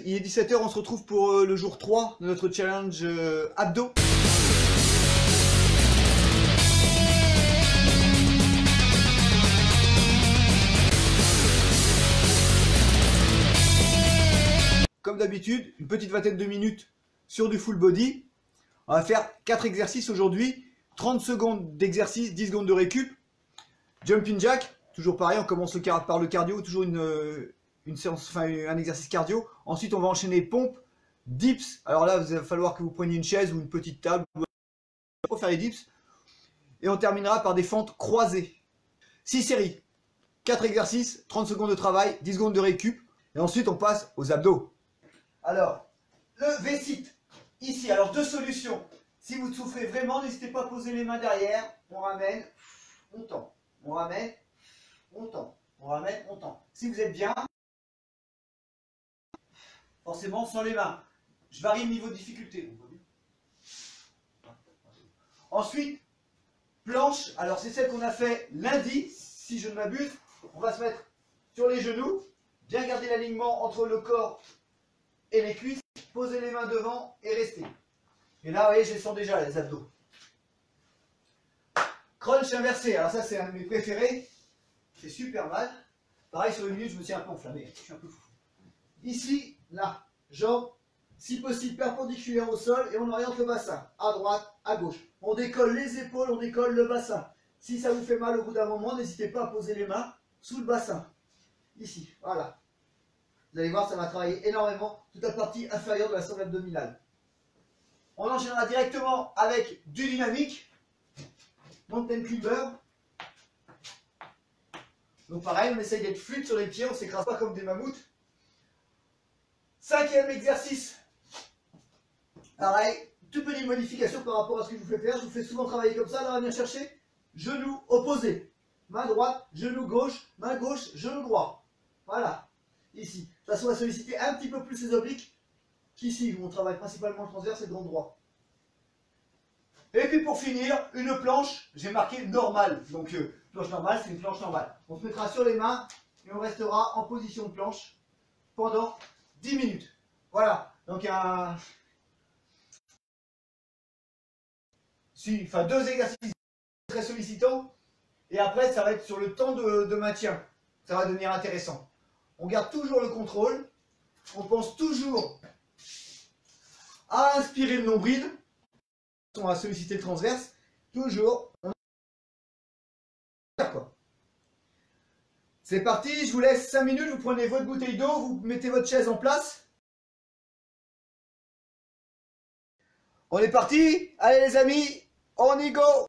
il est 17 h, on se retrouve pour le jour 3 de notre challenge abdos. Comme d'habitude, une petite vingtaine de minutes sur du full body. On va faire 4 exercices aujourd'hui, 30 secondes d'exercice, 10 secondes de récup. Jumping jack, toujours pareil, on commence par le cardio, toujours une séance, enfin un exercice cardio. Ensuite, on va enchaîner pompe, dips. Alors là, il va falloir que vous preniez une chaise ou une petite table pour faire les dips. Et on terminera par des fentes croisées. 6 séries, 4 exercices, 30 secondes de travail, 10 secondes de récup. Et ensuite, on passe aux abdos. Alors, le V-sit, ici. Alors, 2 solutions. Si vous souffrez vraiment, n'hésitez pas à poser les mains derrière. On ramène, on tend. On ramène, on tend. On ramène, on tend. Si vous êtes bien, forcément sans les mains. Je varie le niveau de difficulté. Ensuite, planche. Alors, c'est celle qu'on a fait lundi, si je ne m'abuse. On va se mettre sur les genoux. Bien garder l'alignement entre le corps et les cuisses. Posez les mains devant et restez. Et là, vous voyez, je les sens déjà, les abdos. Crunch inversé. Alors ça, c'est un de mes préférés. C'est super mal. Pareil, sur une minute, je me suis un peu enflammé. Je suis un peu fou. Ici, là, jambes, si possible, perpendiculaires au sol. Et on oriente le bassin. À droite, à gauche. On décolle les épaules, on décolle le bassin. Si ça vous fait mal au bout d'un moment, n'hésitez pas à poser les mains sous le bassin. Ici, voilà. Vous allez voir, ça va travailler énormément toute la partie inférieure de la sangle abdominale. On enchaînera directement avec du dynamique. Mountain climber. Donc pareil, on essaye d'être fluide sur les pieds, on ne s'écrase pas comme des mammouths. 5e exercice. Pareil, toute petite modification par rapport à ce que je vous fais faire. Je vous fais souvent travailler comme ça. Là, on va venir chercher genou opposé. Main droite, genou gauche, genou droit. Voilà. Ici. De toute façon, on va solliciter un petit peu plus les obliques qu'ici, où on travaille principalement le transverse et le grand droit. Et puis pour finir, une planche, j'ai marqué normale. Donc planche normale, c'est une planche normale. On se mettra sur les mains et on restera en position de planche pendant 10 minutes. Voilà. Donc deux exercices très sollicitants. Et après, ça va être sur le temps de maintien. Ça va devenir intéressant. On garde toujours le contrôle. On pense toujours à inspirer le nombril. On va solliciter le transverse. Toujours. C'est parti, je vous laisse 5 minutes. Vous prenez votre bouteille d'eau, vous mettez votre chaise en place. On est parti. Allez les amis, on y go.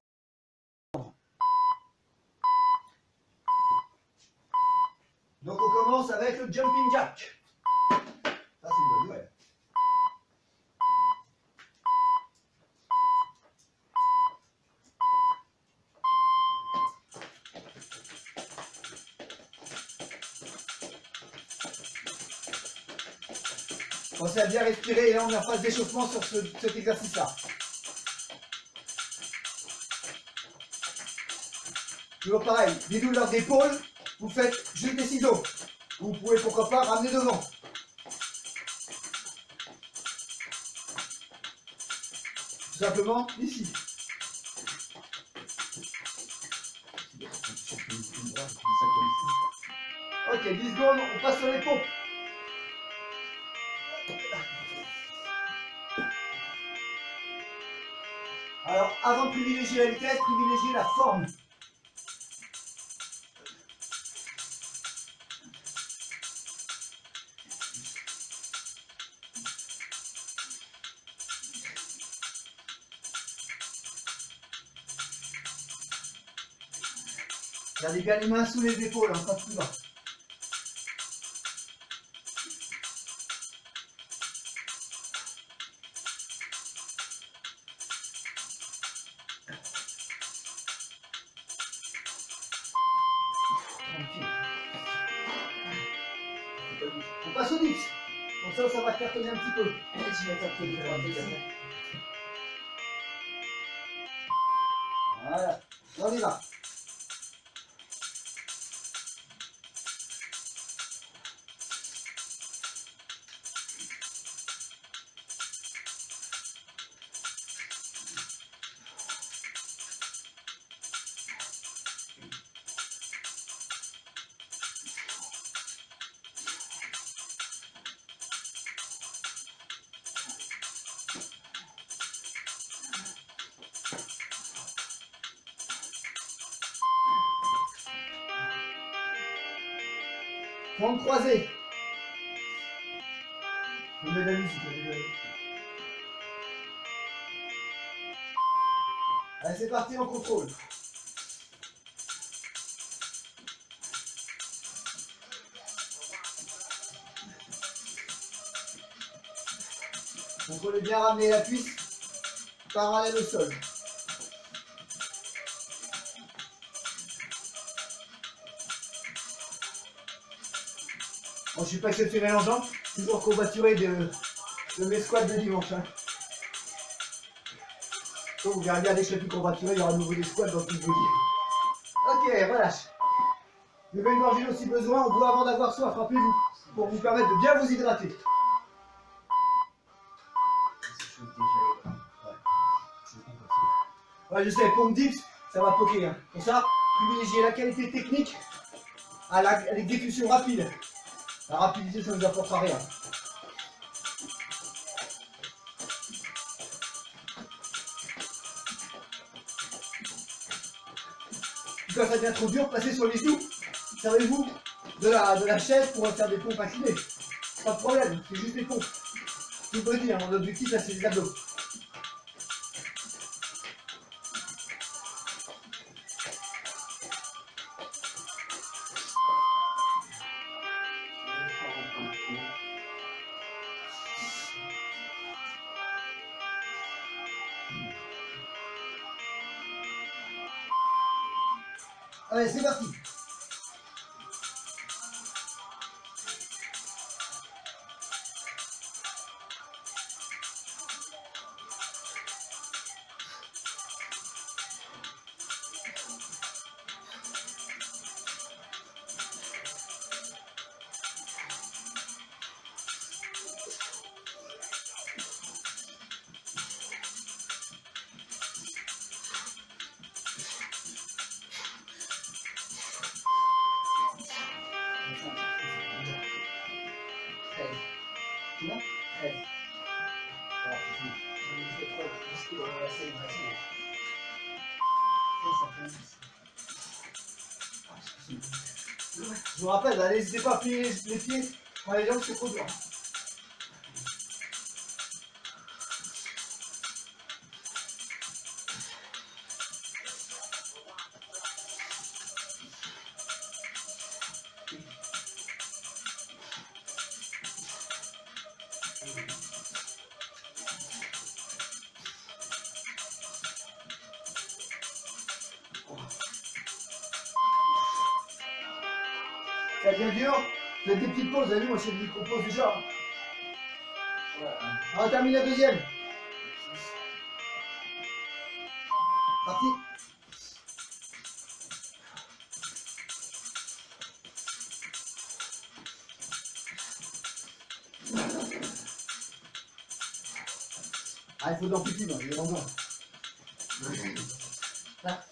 Donc on commence avec le jumping jack. Ça c'est une bonne nouvelle. Pensez à bien respirer et là on est en phase d'échauffement sur cet exercice-là. Toujours pareil, les douleurs d'épaule, vous faites juste des ciseaux. Vous pouvez pourquoi pas ramener devant. Tout simplement ici. Ok, 10 secondes, on passe sur les pompes. Alors, avant de privilégier la vitesse, privilégiez la forme. Gardez bien les mains sous les épaules, hein, pas plus bas. On passe au dips. Donc ça va cartonner un petit peu. Voilà, on y va. 30 croisés. On met la musique, désolé. Allez, c'est parti, on contrôle. Contrôlez bien, ramener la cuisse parallèle au sol. Bon, je suis pas exceptionnel en jambes, toujours courbaturé de mes squats de dimanche. Hein. Donc, vous verrez bien, dès que je serai plus courbaturé, il y aura de nouveau des squats dans toute body. Ok, relâche. Levez une gorgée si besoin, on doit avant d'avoir soif, rappelez-vous, pour vous permettre de bien vous hydrater. Ouais, je sais, pompe dips, ça va poker. Hein. Pour ça, privilégiez la qualité technique à l'exécution rapide. La rapidité, ça ne nous apportera rien. Quand ça devient trop dur, passez sur les genoux. Servez-vous de la chaise pour faire des pompes inclinées. Pas de problème, c'est juste les pompes. Tout peut dire, mon objectif là c'est les abdos. Allez, c'est parti. Je vous rappelle, n'hésitez pas à plier les pieds quand les jambes, c'est trop dur. Ça devient dur, faites des petites pauses, vous avez vu, moi je fais des micro-pauses déjà. On va terminer la deuxième. Parti. Ah, il faut de l'amplitude, hein, il est longtemps. Là.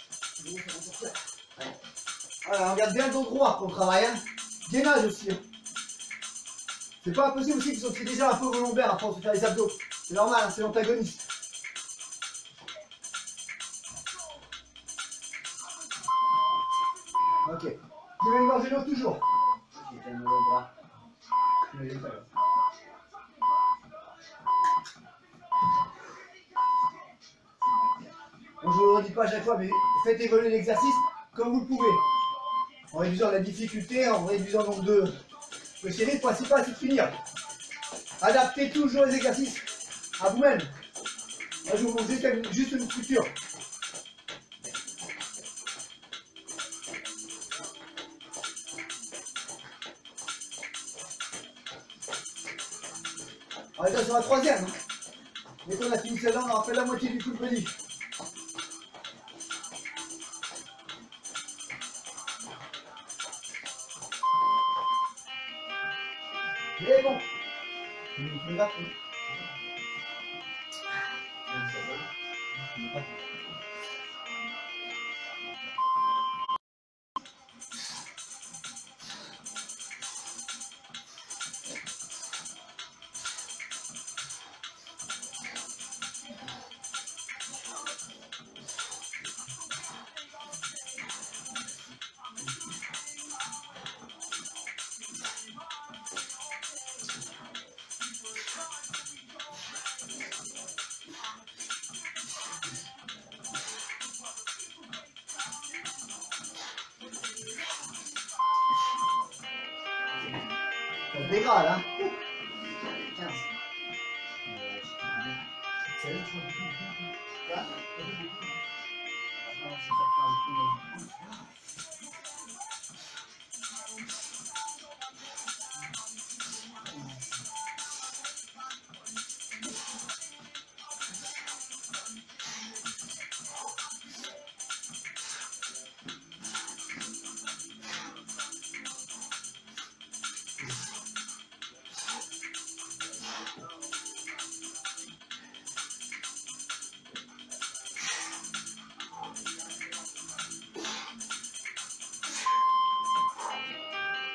Voilà, on regarde bien le dos droit pour le travail. Hein. Gainage aussi. Hein. C'est pas impossible aussi qu'ils sont déjà un peu vos lombaires à force de faire les abdos. C'est normal, hein, c'est l'antagoniste. Ok. Tu veux une gorgée d'eau toujours. Ok, t'as le bras. Bon, je ne vous le redis pas à chaque fois, mais faites évoluer l'exercice comme vous le pouvez. En réduisant la difficulté, en réduisant le nombre de séries, le principal c'est de finir. Adaptez toujours les exercices à vous-même. Moi, je vous montre juste une structure. On est sur la troisième. Hein. Dès qu'on a fini celle-là, on aura fait la moitié du full body. Et bon. intégral, hein. 15. 16. Là. Non, c'est pas un peu.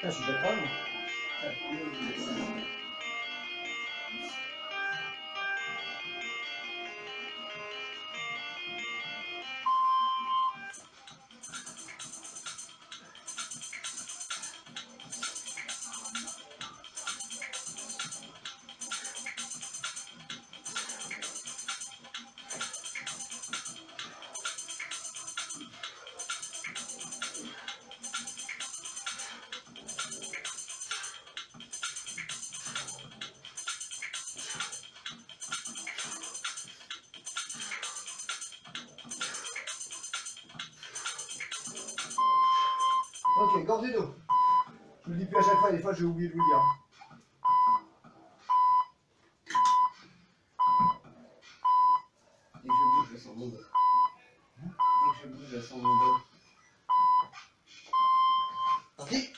Je suis d'accord, moi. Ok, gorgée d'eau. Je vous le dis plus à chaque fois, des fois j'ai oublié de vous le dire. Dès que je bouge, je sens mon dos. Dès que je bouge, je sens mon dos. Parti.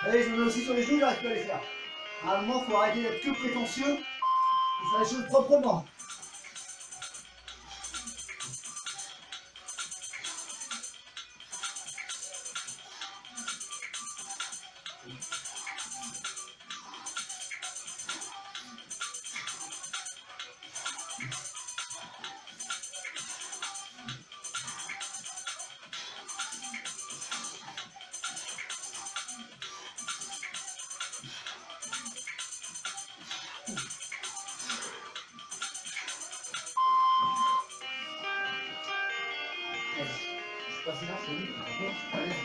Allez, je me mets aussi sur les genoux, j'arrive plus à les faire. À un moment, il faut arrêter d'être que prétentieux et faire les choses proprement. Je suis passé là, c'est lui. Non, je suis pas à l'aise.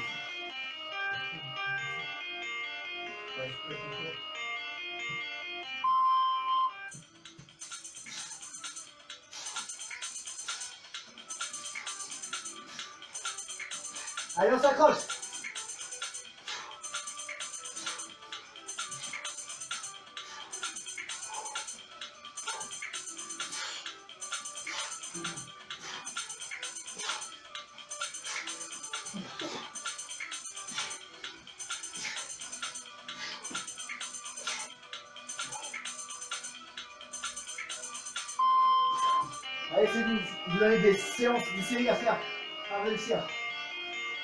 Ouais, je peux être un peu. Allez, on s'accroche. Allez, c'est vous avez des séances, des séries à faire, à réussir.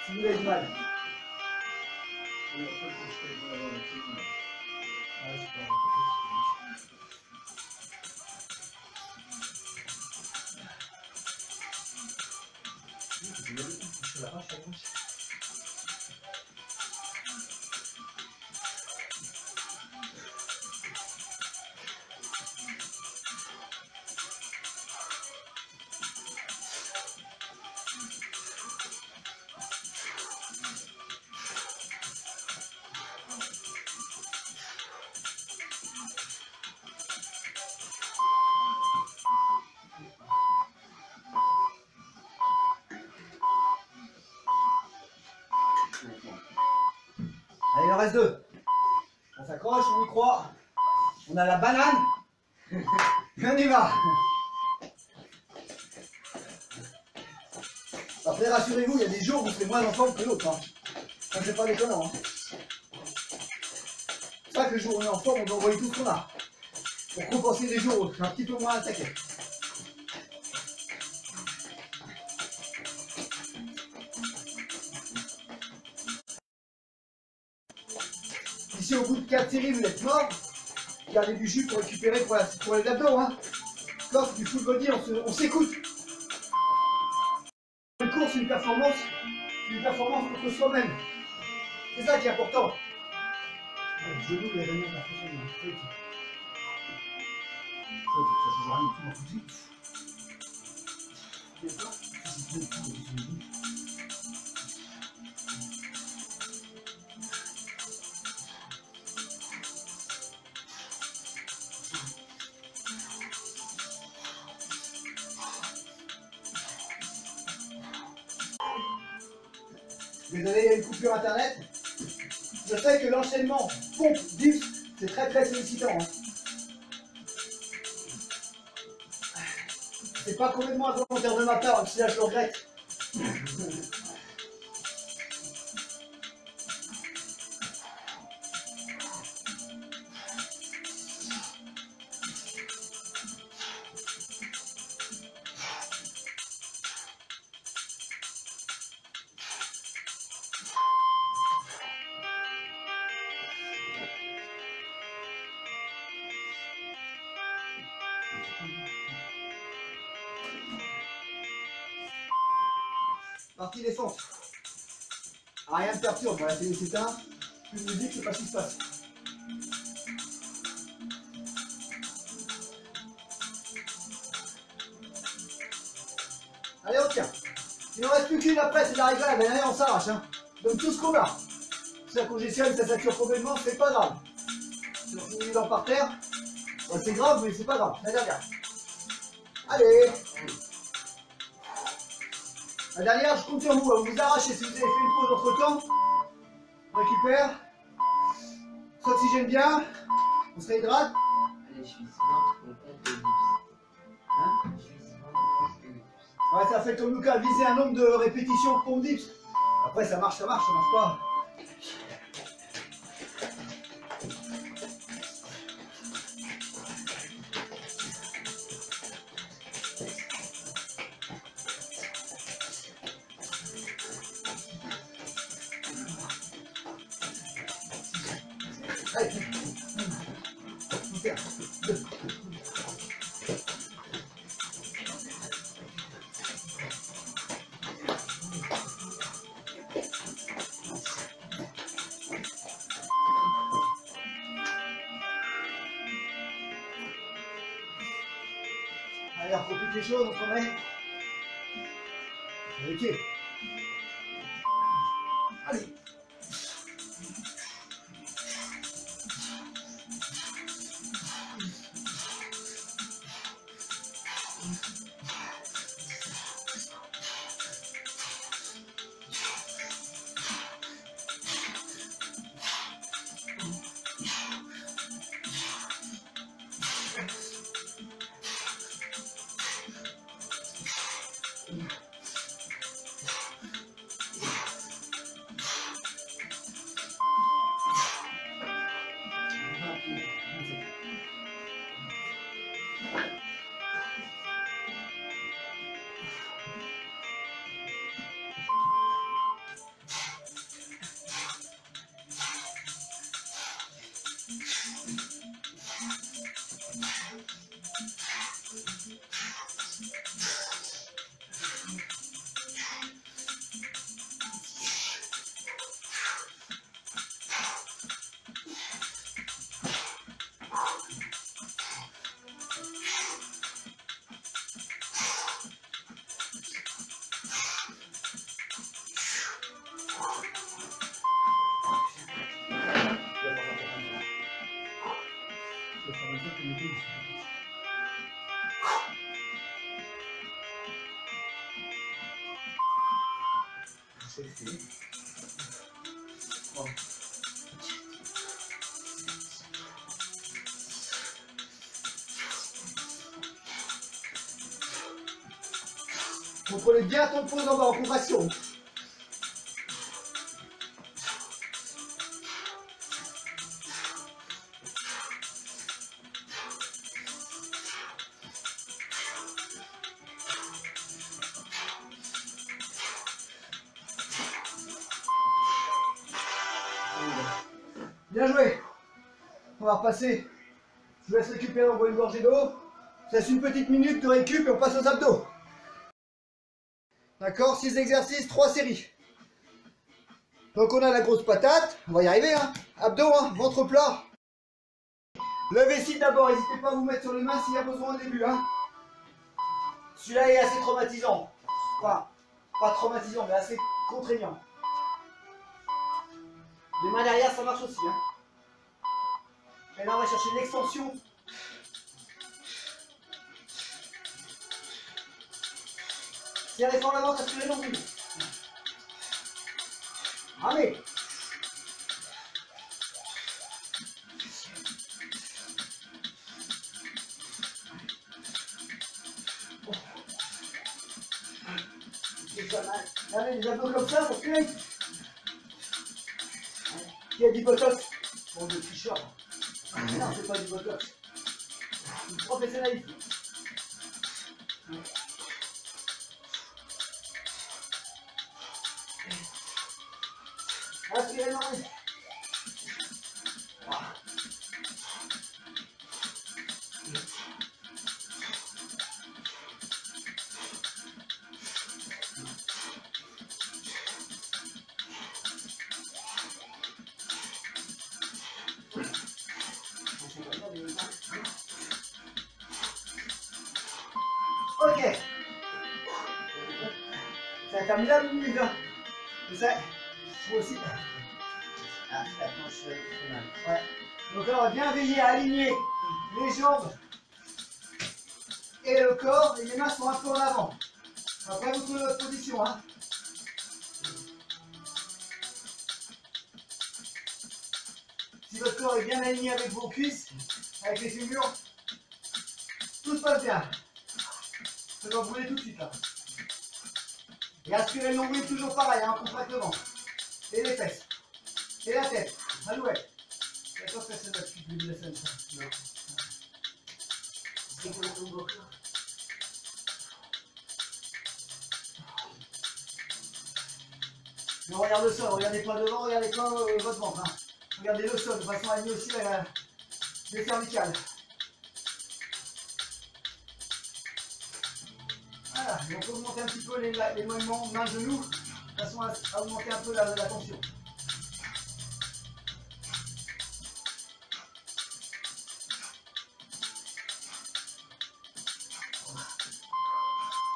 Si vous avez du mal. Allez, il en reste deux. On s'accroche, on y croit. On a la banane. Et on y va. Après, rassurez-vous, il y a des jours où vous serez moins en forme que l'autre. Hein. Ça, c'est pas déconnant. Hein. C'est ça que le jour où on est en forme, on doit envoyer tout ce qu'on a. Pour compenser les jours où on est un petit peu moins attaqué. Si au bout de 4 séries vous êtes mort, gardez du jus pour récupérer pour les abdos. Hein. Quand c'est du full body, on s'écoute. Une course, c'est une performance contre soi-même. C'est ça qui est important. Le genou, il a donné la performance. Ça change rien du tout dans tout de suite. Désolé, il y a une coupure internet. Je sais que l'enchaînement pompe dips, c'est très sollicitant. Hein. C'est pas complètement involontaire de ma part, même si là je le regrette. Partie défense. Rien ne perturbe, voilà, c'est s'éteint. Plus de musique, je sais pas ce qui se passe. Allez, on tient. Il n'en reste plus qu'une après, c'est la réglade, mais allez, on s'arrache. Hein. Donne tout ce qu'on a. Si ça congestionne, ça sature complètement, c'est pas grave. Si on finit dans par terre, bah, c'est grave, mais c'est pas grave. La dernière. Allez. La dernière, je compte sur vous, vous vous arrachez si vous avez fait une pause entre temps. On récupère. On s'oxygène bien. On se réhydrate. Allez, je vise 20 complètes de dips. Hein? Je vise 20 complètes de dips. Ouais, ça fait comme Lucas, viser un nombre de répétitions pour dips. Après, ça marche pas. Allez, 1, 2. Allez, on complique les choses, on s'en met. Ok. Allez. Contrôlez bien ton pose en bas en contraction. Bien joué. On va repasser. Je vous laisse récupérer, on boit une gorgée d'eau. Ça laisse une petite minute de récup et on passe aux abdos. D'accord, 6 exercices, 3 séries. Donc on a la grosse patate, on va y arriver, hein. Abdos, hein, ventre plat. Le vessie d'abord, n'hésitez pas à vous mettre sur les mains s'il y a besoin au début, hein. Celui-là est assez traumatisant. Enfin, pas traumatisant, mais assez contraignant. Les mains derrière, ça marche aussi, hein. Et là, on va chercher l'extension. Serrez fort l'avant, assurez le nombril. Allez. C'est pas mal. Allez, les abdos comme ça se fait. Qui a dit botox? Bon, de tricheur. Non, c'est pas du botox. C'est du professionnalisme. Aspirez l'oreille. Ok. Ça va terminer la minute, hein. Et ça, moi aussi. Ah, attends, je suis très mal. Ouais. Donc là, on va bien veiller à aligner les jambes et le corps, et les mains sont un peu en avant. Après, vous trouvez votre position, hein. Si votre corps est bien aligné avec vos cuisses, avec les fémurs, tout se passe bien. Ça va brûler tout de suite, là. Et aspirez le nombril, toujours pareil, hein, contractement. Et les fesses. Et la tête. Alouette. D'accord, personne n'a depuis le début de la semaine, ça. Non. C'est comme ton beau corps. Mais regarde le sol, regardez pas devant, regardez pas votre ventre. Hein. Regardez le sol, de façon à aligner aussi les cervicales. Voilà, et on peut augmenter un petit peu l'éloignement main-genou, de façon à augmenter un peu la tension.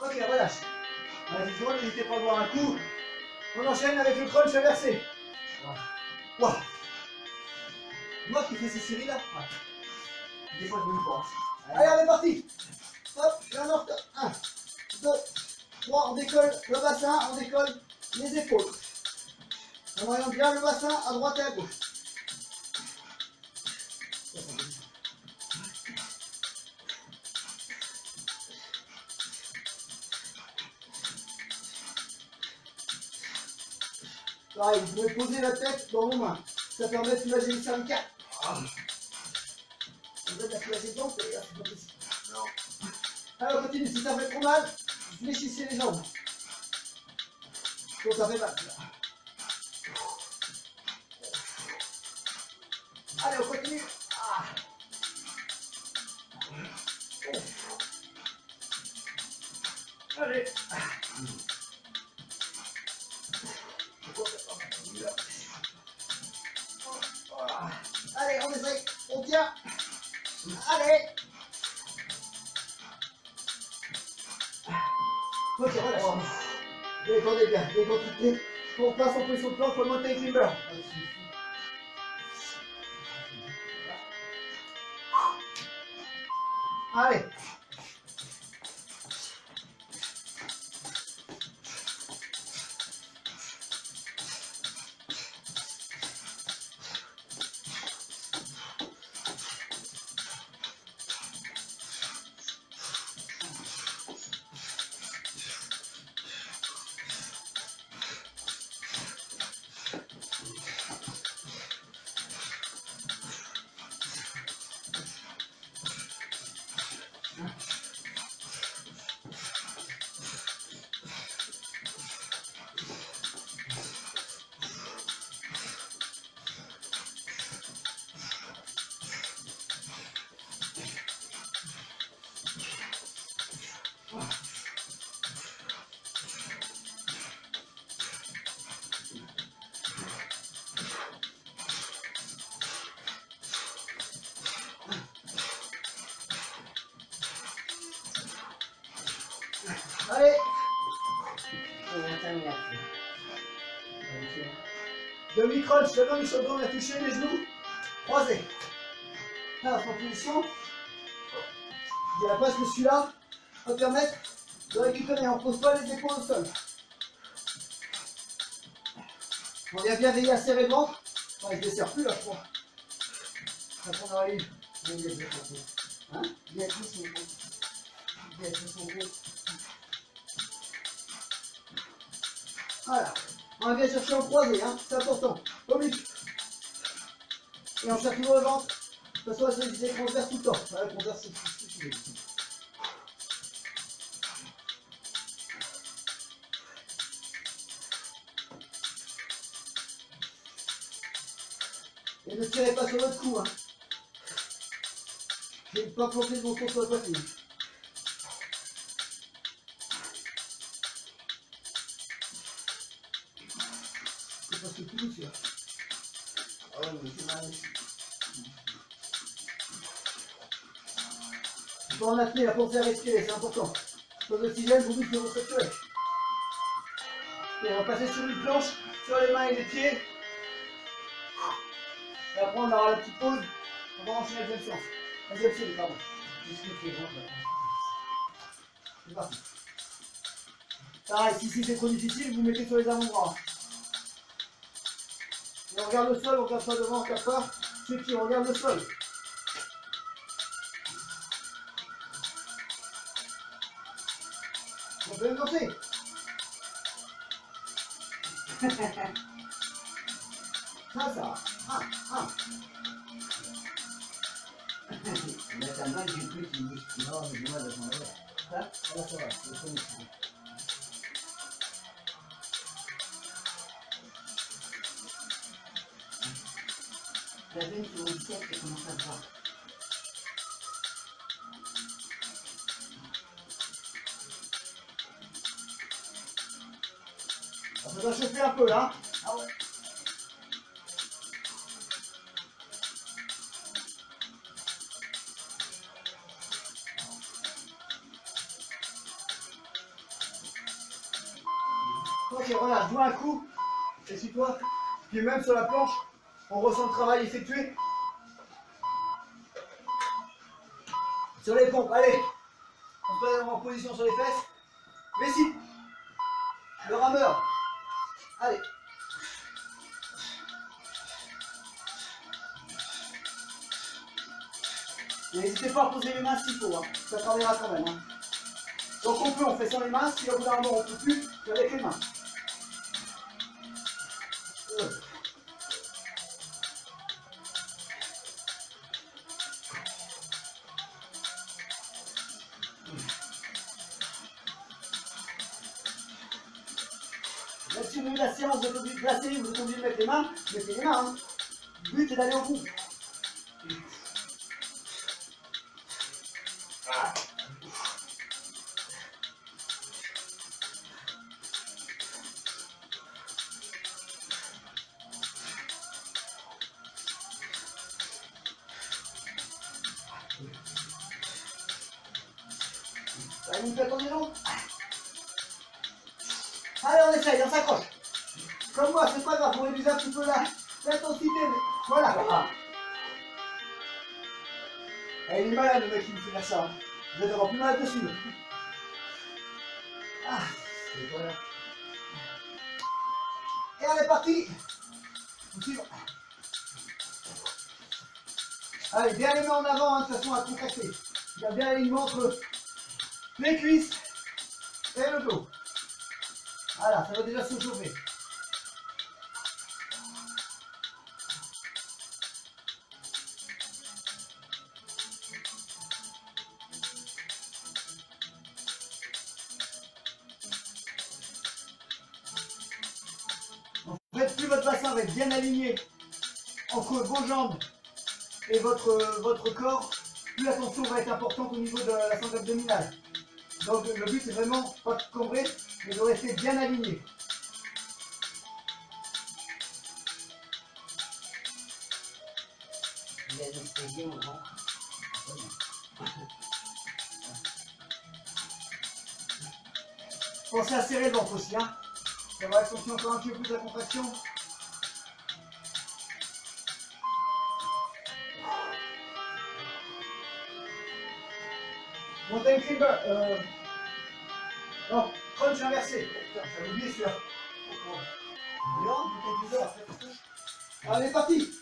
Ok, relâche. Allez, n'hésitez pas à boire un coup. On enchaîne avec le crunch inversé. Waouh. Moi qui fais ces séries là. Ouais. Des fois je me crois. Allez, on est parti. Hop, j'ai un orteil. 1, 2, 3, on décolle le bassin, on décolle les épaules. On oriente bien le bassin à droite et à gauche. Pareil, vous pouvez poser la tête dans vos mains. Ça permet de soulager les cervicales. Vous êtes à soulager les jambes, c'est pas possible. Non. Alors, on continue. Si ça fait trop mal, fléchissez les jambes. Donc, ça fait mal. Allez, on continue. Ah. Allez. Allez, on essaye. On tient. Allez. Ok, voilà. Détendez bien, décontractez. On passe en position de planche pour monter les climbers. Allez. Demi-crunch, le demi sur le dos, on a touché les genoux croisés. Là, en position. Je dirais pas que celui-là va permettre de récupérer. On ne pose pas les épaules au sol. On vient bien veiller à serrer le ventre. Enfin, je ne les serre plus là, je crois. Ça prendra une. Hein? Voilà. On vient chercher en croisé, hein? C'est important. Oblique. Et on cherche toujours le ventre. Que ce soit sur les transverses tout le temps. Voilà, transverse, c'est ce que tu veux. Et ne tirez pas sur votre cou, hein. Je ne vais pas planter mon compte sur la poitrine. C'est parce que tout douce là. Ah ouais, mais c'est mal. Il faut en appeler la pensée à respirer, c'est important. Pas d'oxygène, vos muscles vont saturer. Et on va passer sur une planche, sur les mains et les pieds. Et après on aura la petite pause. On va enchaîner la deuxième séance. La deuxième série, pardon. C'est parti. Pareil, si c'est trop difficile, vous mettez sur les avant-bras. Et on regarde le sol, on regarde pas devant, on regarde pas. Ceux qui regardent le sol. On peut même danser. Ça va. Ah. Là, ta main, j'ai plus qui me dit. Non, mais dis-moi de ton avis. Ça va, ça va. C'est bon. La veine sur le tête, ça commence à se voir. Ça doit chauffer un peu là. Ah ouais. Ok, voilà, joue un coup. Essuie-toi. Puis même sur la planche, on ressent le travail effectué. Sur les pompes, allez. On se met en position sur les fesses. Vessie. Le rameur. Allez. N'hésitez pas à poser les mains s'il faut, hein. Ça travaillera quand même. Hein. Donc on fait sans les mains, si au bout d'un moment on ne peut plus, c'est avec les mains. Même si au milieu de la séance, de la série, vous êtes obligé de mettre les mains, mettez les mains. Hein. Le but est d'aller au bout. Allez, vous faites tourner les jambes. Allez, on essaye, on s'accroche. Comme moi, c'est pas grave, on réduit un petit peu l'intensité. Voilà. Il est malade le mec qui me fait faire ça. Vous allez avoir plus mal dessus. Ah, C'est quoi là? et on est parti. Allez, bien les mains en avant, hein, de façon à contracter. Il y a bien l'alignement entre les cuisses et le dos. Voilà, ça va déjà se chauffer. En fait, plus votre bassin va être bien aligné entre vos jambes et votre corps, plus la tension va être importante au niveau de la sangle abdominale. Donc le but c'est vraiment pas de cambrer, mais de rester bien aligné. Il a anesthésié au ventre. Pensez à serrer le ventre aussi, hein. Ça va accentuer encore un petit peu plus la contraction. Mountain climber. Non, crunch inversé. Oh, putain, j'avais oublié celui-là. Bien, mountain climber. Allez, parti.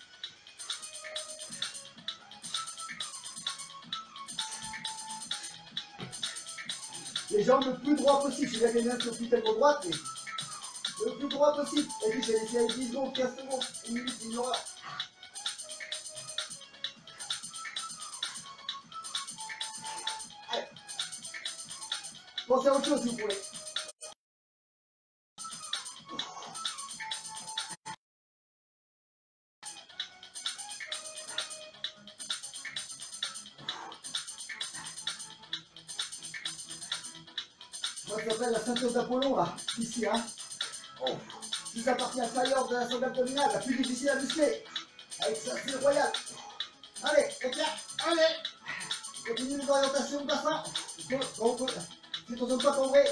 Les jambes le plus droit possible. Je vais les mains sur le tellement droite, mais le plus droit possible. Et puis, je vais laisser aller 10 secondes, 15 secondes, 1 minute, une horreur. Allez. Pensez à autre chose si vous voulez. Moi, ça s'appelle la ceinture d'Apollon, là, ici, hein. Oh. Juste la partie inférieure de la ceinture abdominale, la plus difficile à muscler. Avec ça, c'est royal. Allez, éclair, allez. Continue les orientations de bassin. On peut. Si on ne pas tomber.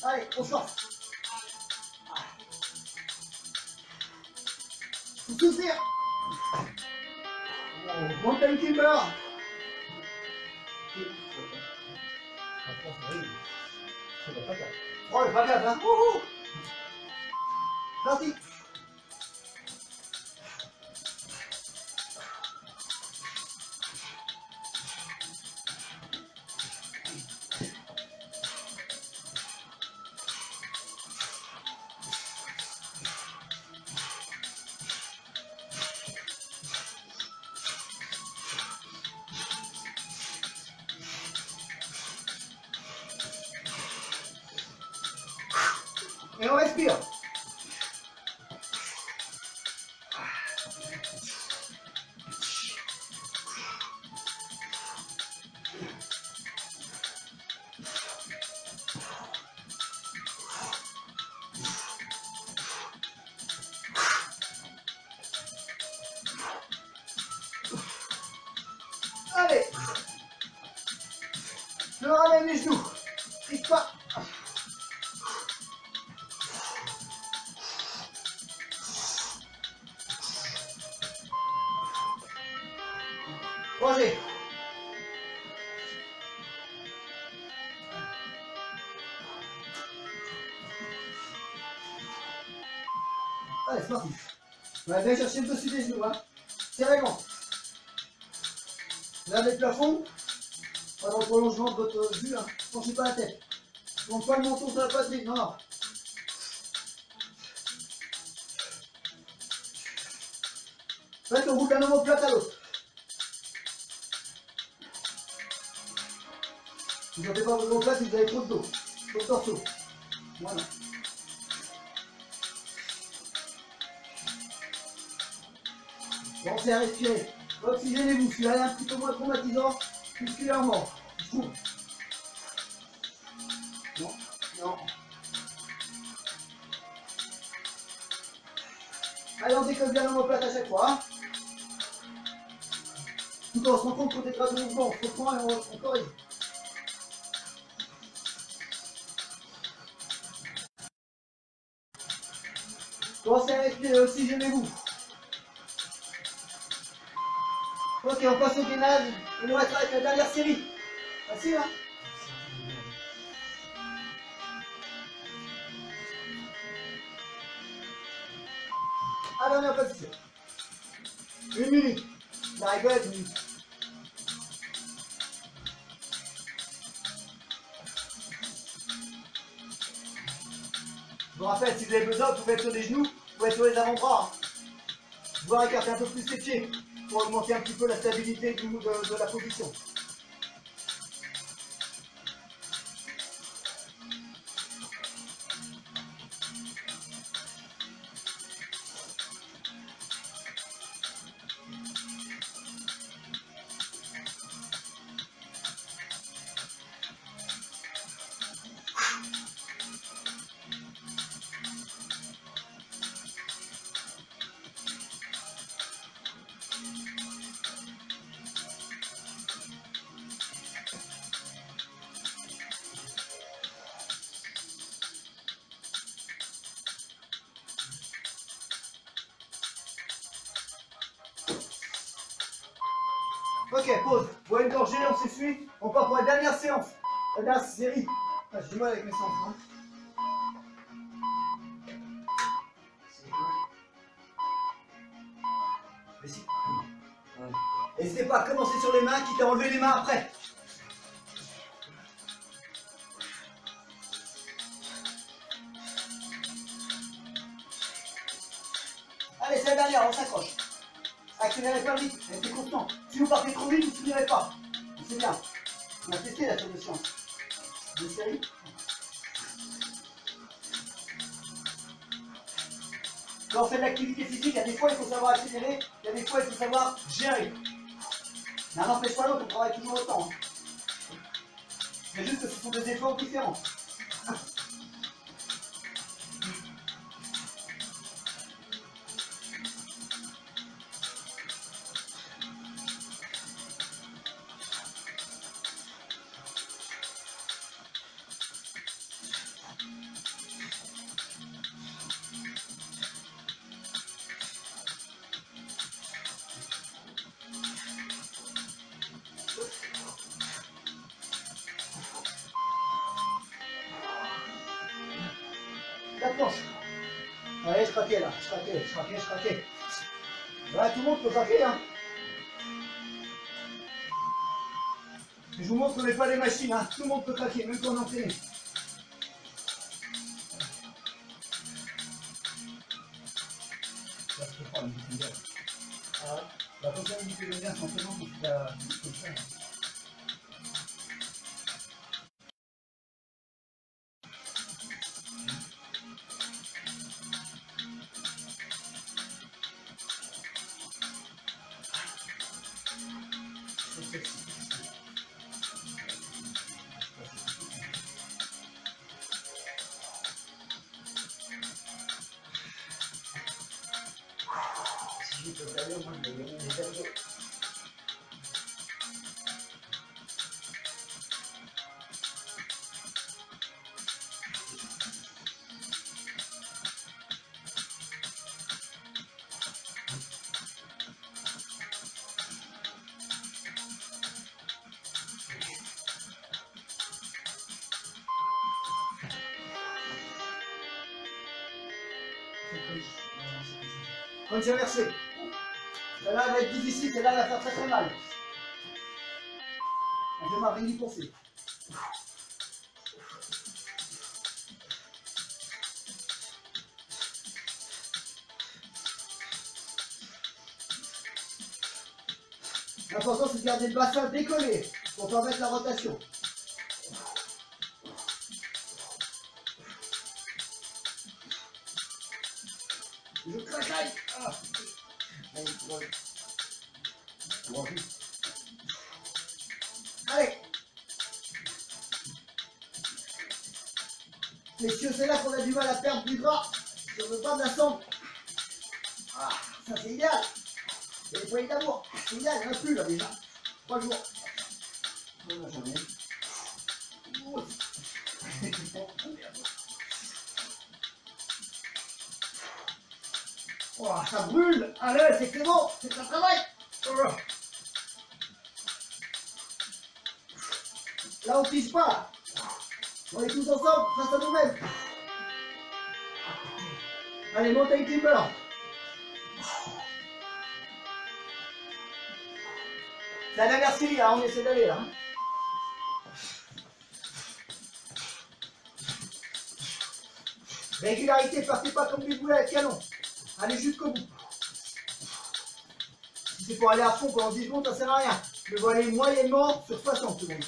Allez, on sort. Faut soutenir. Mountain climber. Oh, le bagage, hein. Wouhou. Parti. Et on respire. Allez. Je ramène les genoux. Triche pas. Croisez. Allez, c'est parti. On va bien chercher le dessus des genoux, hein. Serrez-moi. Regardez le plafond. Pas dans le prolongement de votre vue, hein. Penchez pas la tête. Ne monte pas le menton sur la poitrine, non, non. Faites au bout d'un omoplate à l'autre. Vous ne sentez pas votre omoplate si vous avez trop de dos, trop de torseau. Voilà. Pensez à respirer. Oxygénez-vous, celui-là est un petit peu moins traumatisant musculairement. Je trouve. Non, non. Allez, on décolle bien l'omoplate à chaque fois. Hein. Tout on se rend compte qu'on dégrade le mouvement, on se reprend et on corrige. Pensez à respirer, oxygénez-vous. Ok, on passe au gainage. Il nous reste avec la dernière série. Facile, hein? À la dernière position. 1 minute. La règle est 1 minute. Je vous rappelle, si vous avez besoin, vous pouvez être sur les genoux, vous pouvez être sur les avant-bras. Voire écarter un peu plus les pieds pour augmenter un petit peu la stabilité de la position. Ok, pause. Bois une gorgée, on s'essuie. On part pour la dernière séance. La dernière série. Ah, j'ai du mal avec mes séances. Hein. Mais si. Ouais. N'hésitez pas à commencer sur les mains, quitte à enlever les mains après. Allez, c'est la dernière, on s'accroche. Accélérez pas vite, restez constant. Si vous partez trop vite, vous ne finirez pas. C'est bien. On a testé la solution. Une série. Quand on fait de l'activité physique, il y a des fois il faut savoir accélérer, il y a des fois il faut savoir gérer. L'un n'empêche pas l'autre, on travaille toujours autant. C'est juste que ce sont des efforts différents. La planche. Allez, je craquais là, je craquais. Voilà, tout le monde peut craquer, hein. Je vous montre qu'on n'est pas des machines, hein. Tout le monde peut craquer, même quand on est entraîné. Ah ouais. Bah, comme ça, on dit que j'aime bien son prénom, donc il a comme ça. Si je peux faire moi je vais gagner des abdos. Crunch inversé. Celle-là elle va être difficile, celle-là elle va faire très très mal. On fait mal, rien d'y penser. L'important c'est de garder le bassin décollé pour permettre la rotation. Je craque. Ah. Allez. Messieurs, c'est là qu'on a du mal à perdre du gras sur le bas de la sangle. Ah, ça c'est idéal. Et les poignées d'amour, c'est idéal, il n'y en a plus là déjà. 3 jours. On a jamais. Oh, ça brûle. Allez, c'est bon, c'est un travail. Là, on pige pas. On est tous ensemble face à nous-mêmes. Allez, mountain climber. C'est la dernière série, là, on essaie d'aller là. Régularité, partez pas comme des boulets à canon. Allez jusqu'au bout. Si c'est pour aller à fond pendant 10 secondes, ça sert à rien. Je vais aller moyennement sur 60 secondes.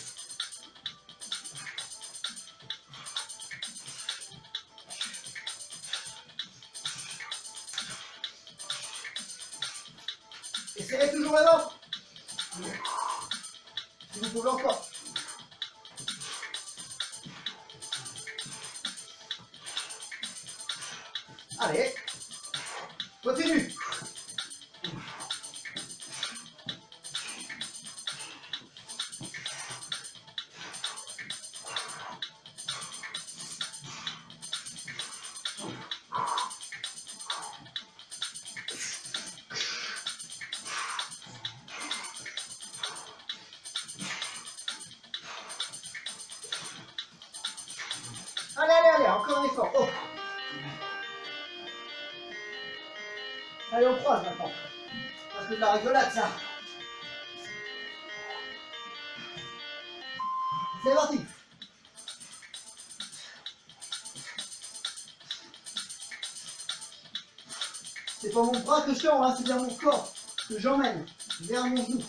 Et serrez toujours la langue. Si vous pouvez encore. Allez. Continue. Allez, on croise maintenant. Parce que de la rigolade, ça. C'est parti. C'est pas mon bras que je tends, hein, c'est bien mon corps que j'emmène vers mon genou.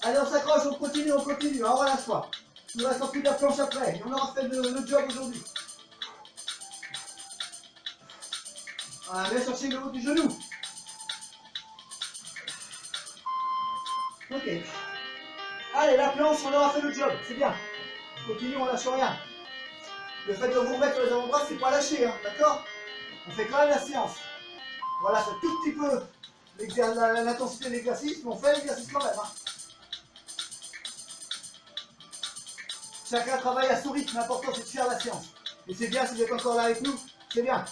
Allez, on s'accroche, on continue, hein, relâche-toi. Il nous reste plus de la planche après, et on aura fait le job aujourd'hui. Voilà, viens chercher le haut du genou. Ok. Allez, la planche, on aura fait le job, c'est bien. Continue, on lâche rien. Le fait de vous remettre sur les avant-bras, c'est pas lâcher, hein, d'accord? On fait quand même la séance. Voilà, c'est tout petit peu l'intensité de l'exercice, mais on fait l'exercice quand même. Hein. Chacun travaille à son rythme, l'important c'est de faire la séance. Et c'est bien si vous êtes encore là avec nous, c'est bien.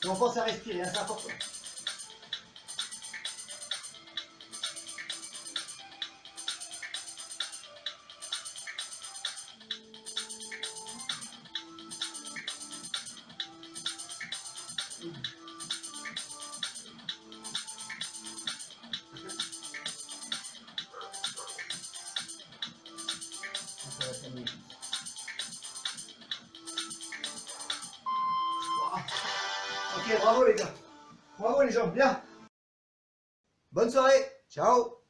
Et on pense à respirer, hein, c'est important. Ok, bravo les gars. Bravo les gens, bien. Bonne soirée. Ciao.